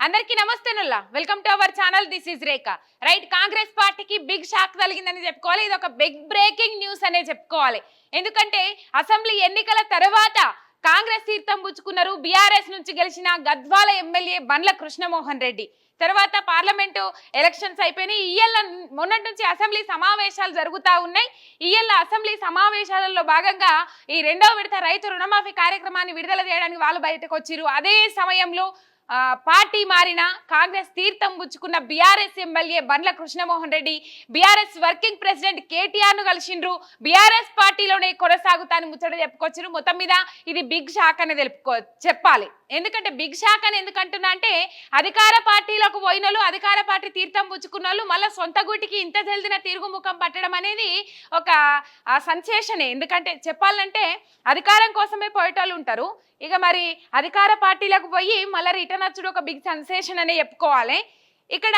అందరికీ నమస్తేనుల్లా welcome to our channel. This is Rekha. Right, Congress పార్టీకి బిగ్ షాక్ కలిగిందని చెప్పుకోవాలి. ఇది ఒక బిగ్ బ్రేకింగ్ న్యూస్ అనే చెప్పుకోవాలి. ఎందుకంటే అసెంబ్లీ ఎన్నికల తర్వాత కాంగ్రెస్ తీర్థం పుచ్చుకున్నారు. బీఆర్ఎస్ నుంచి గెలిచిన గద్వాల ఎమ్మెల్యే బండ్ల కృష్ణమోహన్ రెడ్డి. తర్వాత పార్లమెంటు ఎలక్షన్స్ అయిపోయినాయి. ఇయ్యాల మొన్నటి నుంచి అసెంబ్లీ సమావేశాలు జరుగుతూ ఉన్నాయి. ఇయ్యాల అసెంబ్లీ సమావేశాలలో భాగంగా ఈ రెండవ విడత రైతు రుణమాఫీ కార్యక్రమాన్ని విడుదల చేయడానికి వాళ్ళు బయటకు వచ్చిరు. అదే సమయంలో పార్టీ మారిన కాంగ్రెస్ తీర్థం పుచ్చుకున్న BRS MLA Bandla Krishnamohan Reddy BRS working president KTR ను కలిసిండ్రు. బీఆర్ఎస్ పార్టీలోనే కొనసాగుతాను ముచ్చట చెప్పుకొచ్చారు. మొత్తం మీద ఇది బిగ్ షాక్ అని చెప్పాలి. ఎందుకంటే బిగ్ షాక్ అని ఎందుకంటున్నా అంటే అధికార పార్టీలకు పోయినోళ్ళు, అధికార పార్టీ తీర్థం పుచ్చుకున్న వాళ్ళు మళ్ళీ సొంత గుటికి ఇంత జల్దిన తిరుగుముఖం పట్టడం అనేది ఒక సెన్సేషనే. ఎందుకంటే చెప్పాలంటే అధికారం కోసమే పోయేటోళ్ళు ఉంటారు. ఇక మరి అధికార పార్టీలకు పోయి మళ్ళీ రిటర్న్ వచ్చుడు ఒక బిగ్ సెన్సేషన్ అనే చెప్పుకోవాలి. ఇక్కడ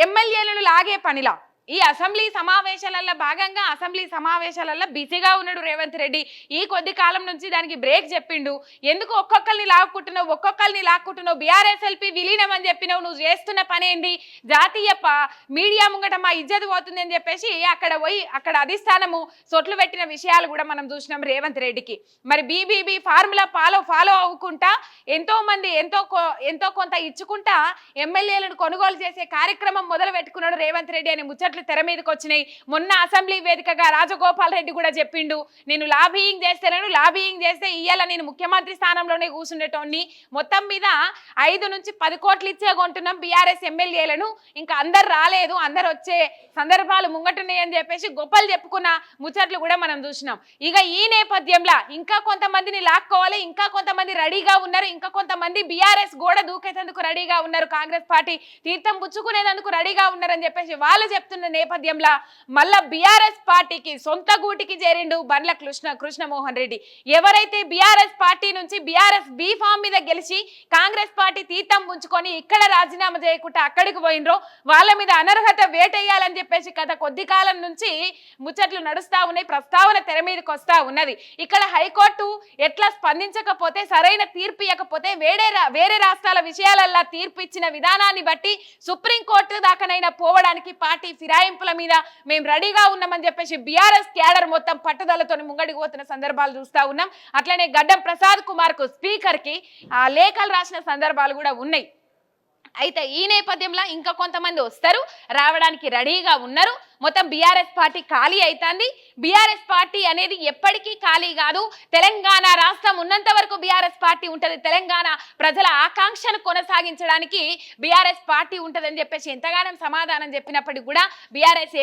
ఎమ్మెల్యేలను లాగే పనిలా ఈ అసెంబ్లీ సమావేశాలలో భాగంగా అసెంబ్లీ సమావేశాలలో బిజీగా ఉన్నాడు రేవంత్ రెడ్డి. ఈ కొద్ది కాలం నుంచి దానికి బ్రేక్ చెప్పిండు. ఎందుకు ఒక్కొక్కరిని లాక్కుంటున్నావు, బీఆర్ఎస్ఎల్పీ విలీనం అని చెప్పినావు, నువ్వు చేస్తున్న పని ఏంది, జాతీయ మీడియా ముంగట మా ఇజ్జత్ పోతుంది అని చెప్పేసి అక్కడ అధిష్టానము సొట్లు పెట్టిన విషయాలు కూడా మనం చూసినాం రేవంత్ రెడ్డికి. మరి బీబీబీ ఫార్ములా ఫాలో అవ్వకుండా ఎంతో మంది ఎంతో కొంత ఇచ్చుకుంటా ఎమ్మెల్యేలను కొనుగోలు చేసే కార్యక్రమం మొదలు పెట్టుకున్నాడు రేవంత్ రెడ్డి అని ముచ్చట్లు తెర మీదకి వచ్చినాయి. మొన్న అసెంబ్లీ వేదికగా రాజగోపాల్ రెడ్డి కూడా చెప్పిండు, నేను లాబియింగ్ చేస్తే ఇయ్యాల నేను ముఖ్యమంత్రి స్థానంలోనే కూర్చుండేటోని. మొత్తం మీద 5 నుంచి 10 కోట్లు ఇచ్చే కొంటున్నాం బీఆర్ఎస్ ఎమ్మెల్యేలను, ఇంకా అందరు రాలేదు, అందరు వచ్చే సందర్భాలు ముంగటున్నాయని చెప్పేసి గొప్పలు చెప్పుకున్న ముచ్చట్లు కూడా మనం చూసినాం. ఇక ఈ నేపథ్యంలో ఇంకా కొంతమందిని లాక్కోవాలి, ఇంకా కొంతమంది రెడీగా ఉన్నారు, ఇంకా కొంతమంది బీఆర్ఎస్ గోడ దూకేందుకు రెడీగా ఉన్నారు, కాంగ్రెస్ పార్టీ తీర్థం పుచ్చుకునేందుకు రెడీగా ఉన్నారని చెప్పేసి వాళ్ళు చెప్తున్న నేపథ్యంలో మళ్ళా బీఆర్ఎస్ పార్టీకి సొంత గూటికి చేరిండు బండ్ల కృష్ణమోహన్ రెడ్డి. ఎవరైతే బీఆర్ఎస్ పార్టీ నుంచి బీఆర్ఎస్ బీ ఫామ్ మీద గెలిచి కాంగ్రెస్ పార్టీ తీర్థం పుంజుకొని ఇక్కడ రాజీనామా చేయకుండా అక్కడికి పోయినరో వాళ్ళ మీద అనర్హత వేటేయాలని చెప్పేసి గత కొద్ది కాలం నుంచి ముచ్చట్లు నడుస్తా ఉన్నాయి. ప్రస్తావన తెర మీదకి వస్తా ఉన్నది. ఇక్కడ హైకోర్టు ఎట్లా స్పందించకపోతే, సరైన తీర్పు ఇవ్వకపోతే, వేరే రాష్ట్రాల విషయాలల్లా తీర్పు ఇచ్చిన విధానాన్ని బట్టి సుప్రీంకోర్టు దాకానైనా పోవడానికి పార్టీ ఫిరాయింపుల మీద మేము రెడీగా ఉన్నామని చెప్పేసి బీఆర్ఎస్ క్యాడర్ మొత్తం పట్టుదలతో ముంగడికి పోతున్న సందర్భాలు చూస్తా ఉన్నాం. అట్లనే గడ్డం ప్రసాద్ కుమార్ కు స్పీకర్ కి లేఖలు రాసిన సందర్భాలు కూడా ఉన్నాయి. అయితే ఈ నేపథ్యంలో ఇంకా కొంతమంది వస్తారు, రావడానికి రెడీగా ఉన్నారు. మొత్తం బీఆర్ఎస్ పార్టీ ఖాళీ అవుతుంది. బీఆర్ఎస్ పార్టీ అనేది ఎప్పటికీ ఖాళీ కాదు. తెలంగాణ రాష్ట్రం ఉన్నంత వరకు బీఆర్ఎస్ పార్టీ ఉంటుంది. తెలంగాణ ప్రజల ఆకాంక్షను కొనసాగించడానికి బీఆర్ఎస్ పార్టీ ఉంటుందని చెప్పేసి ఎంతగానో సమాధానం చెప్పినప్పటికీ కూడా బీఆర్ఎస్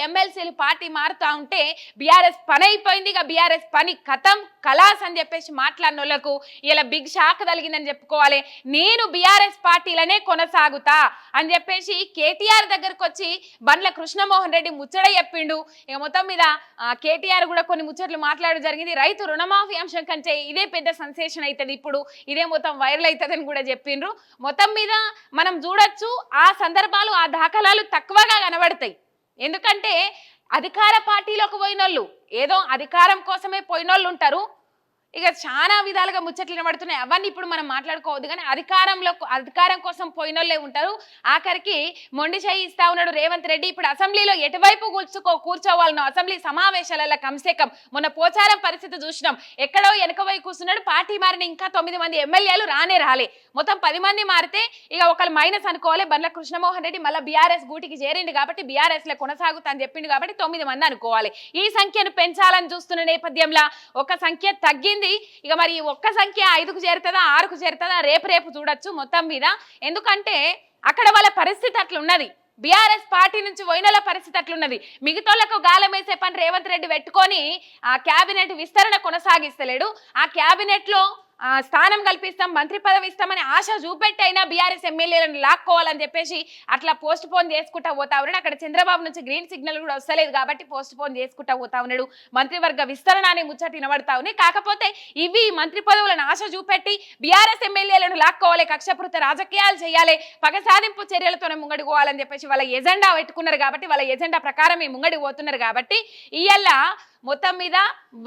ఎమ్మెల్సీలు పార్టీ మారుతూ ఉంటే బీఆర్ఎస్ పని అయిపోయింది, ఇక బీఆర్ఎస్ పని కథం కలాస్ అని చెప్పేసి మాట్లాడిన వాళ్ళకు ఇలా బిగ్ షాక్ కలిగిందని చెప్పుకోవాలి. నేను బీఆర్ఎస్ పార్టీలనే కొనసాగుతా అని చెప్పేసి కేటీఆర్ దగ్గరకు వచ్చి బండ్ల కృష్ణమోహన్ రెడ్డి ముచ్చట చెప్పిండు. ఇక మొత్తం మీద కేటీఆర్ కూడా కొన్ని ముచ్చట్లు మాట్లాడడం జరిగింది. రైతు రుణమాఫీ అంశం కంటే ఇదే పెద్ద సెన్సేషన్ అవుతుంది, ఇప్పుడు ఇదే మొత్తం వైరల్ అవుతుందని కూడా చెప్పిండ్రు. మొత్తం మీద మనం చూడొచ్చు ఆ సందర్భాలు, ఆ దాఖలాలు తక్కువగా కనబడతాయి. ఎందుకంటే అధికార పార్టీలోకి పోయినోళ్ళు, ఏదో అధికారం కోసమే పోయినోళ్ళు ఉంటారు. ఇక చాలా విధాలుగా ముచ్చట్లు వినబడుతున్నాయి. అవన్నీ ఇప్పుడు మనం మాట్లాడుకోవద్దు. కానీ అధికారం కోసం పోయినోళ్ళే ఉంటారు. ఆఖరికి మొండి చేయి ఇస్తా ఉన్నాడు రేవంత్ రెడ్డి. ఇప్పుడు అసెంబ్లీలో ఎటువైపు కూర్చోవాలనో అసెంబ్లీ సమావేశాలలో కమ్సేకం మొన్న పోచారం పరిస్థితి చూసినాం. ఎక్కడో వెనకవై కూర్చున్నాడు. పార్టీ మారిన ఇంకా 9 మంది ఎమ్మెల్యేలు రాలే. మొత్తం 10 మంది మారితే ఇక ఒకళ్ళు మైనస్ అనుకోవాలి. బండ్ల కృష్ణమోహన్ రెడ్డి మళ్ళీ బీఆర్ఎస్ గూటికి చేరిండు కాబట్టి బీఆర్ఎస్ లో కొనసాగుతా అని చెప్పిండు కాబట్టి 9 మంది అనుకోవాలి. ఈ సంఖ్యను పెంచాలని చూస్తున్న నేపథ్యంలో ఒక సంఖ్య తగ్గింది. ఇక మరి ఒక్క సంఖ్య 5కు చేరుతుందా, 6కు చేరుతుందా, రేపు చూడొచ్చు మొత్తం మీద. ఎందుకంటే అక్కడ వాళ్ళ పరిస్థితి అట్లున్నది. బీఆర్ఎస్ పార్టీ నుంచి పోయినల పరిస్థితి అట్లున్నది. మిగతాలకు గాలం వేసే పని రేవంత్ రెడ్డి పెట్టుకొని ఆ క్యాబినెట్ విస్తరణ కొనసాగిస్తలేడు. ఆ క్యాబినెట్ లో స్థానం కల్పిస్తాం, మంత్రి పదవి ఇస్తామని ఆశ చూపెట్టైనా బీఆర్ఎస్ ఎమ్మెల్యేలను లాక్కోవాలని చెప్పేసి అట్లా పోస్ట్ పోన్ చేసుకుంటా పోతా ఉన్నాడు. అక్కడ చంద్రబాబు నుంచి గ్రీన్ సిగ్నల్ కూడా వస్తలేదు కాబట్టి పోస్ట్ పోన్ చేసుకుంటా పోతా ఉన్నాడు. మంత్రివర్గ విస్తరణ అనే ముచ్చట వినబడతా ఉన్నాయి. కాకపోతే ఇవి మంత్రి పదవులను ఆశ చూపెట్టి బీఆర్ఎస్ ఎమ్మెల్యేలను లాక్కోవాలి, కక్షపూరిత రాజకీయాలు చేయాలి, పగ సాధింపు చర్యలతోనే ముంగడిపోవాలని చెప్పేసి వాళ్ళ ఎజెండా పెట్టుకున్నారు కాబట్టి వాళ్ళ ఎజెండా ప్రకారం ముంగడికి పోతున్నారు కాబట్టి ఇయ్యాల మొత్తం మీద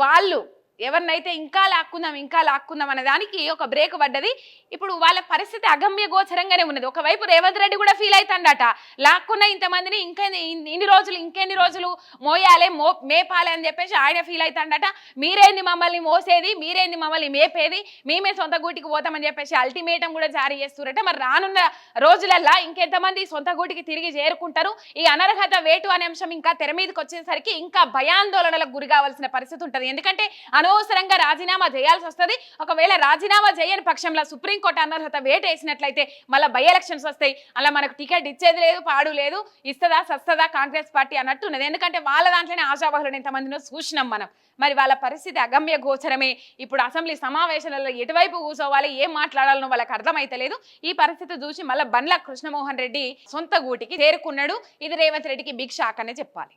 వాళ్ళు ఎవరినైతే ఇంకా లాక్కుందాం అనే దానికి ఒక బ్రేక్ పడ్డది. ఇప్పుడు వాళ్ళ పరిస్థితి అగమ్య గోచరంగానే ఉన్నది. ఒకవైపు రేవంత్ రెడ్డి కూడా ఫీల్ అవుతాడట, లాక్కున్న ఇంతమందిని ఇంకెన్ని రోజులు మోయాలి మేపాలి అని చెప్పేసి ఆయన ఫీల్ అవుతాడట. మీరేంది మమ్మల్ని మోసేది, మీరేంది మమ్మల్ని మేపేది, మేమే సొంత గూటికి పోతామని చెప్పేసి అల్టిమేటం కూడా జారీ చేస్తున్నట్ట. మరి రానున్న రోజులల్లా ఇంకెంతమంది సొంత గూటికి తిరిగి చేరుకుంటారు? ఈ అనర్హత వేటు అనే అంశం ఇంకా తెర మీదకి వచ్చేసరికి ఇంకా భయాందోళనలకు గురి కావాల్సిన పరిస్థితి ఉంటుంది. ఎందుకంటే అనవసరంగా రాజీనామా చేయాల్సి వస్తుంది. ఒకవేళ రాజీనామా చేయని పక్షంలో సుప్రీంకోర్టు అనర్హత వేటు వేసినట్లయితే మళ్ళీ బై ఎలక్షన్స్ వస్తాయి. అలా మనకు టికెట్ ఇచ్చేది లేదు, పాడు లేదు, ఇస్తుందా సస్తదా కాంగ్రెస్ పార్టీ అన్నట్టు ఉన్నది. ఎందుకంటే వాళ్ళ దాంట్లోనే ఆశావాహులు ఎంతమందినో చూసినాం మనం. మరి వాళ్ళ పరిస్థితి అగమ్య గోచరమే. ఇప్పుడు అసెంబ్లీ సమావేశాలలో ఎటువైపు కూర్చోవాలి, ఏం మాట్లాడాలనో వాళ్ళకి అర్థమైతలేదు. ఈ పరిస్థితి చూసి మళ్ళీ బండ్ల కృష్ణమోహన్ రెడ్డి సొంత గూటికి చేరుకున్నాడు. ఇది రేవంత్ రెడ్డికి బిగ్ షాక్ అనే చెప్పాలి.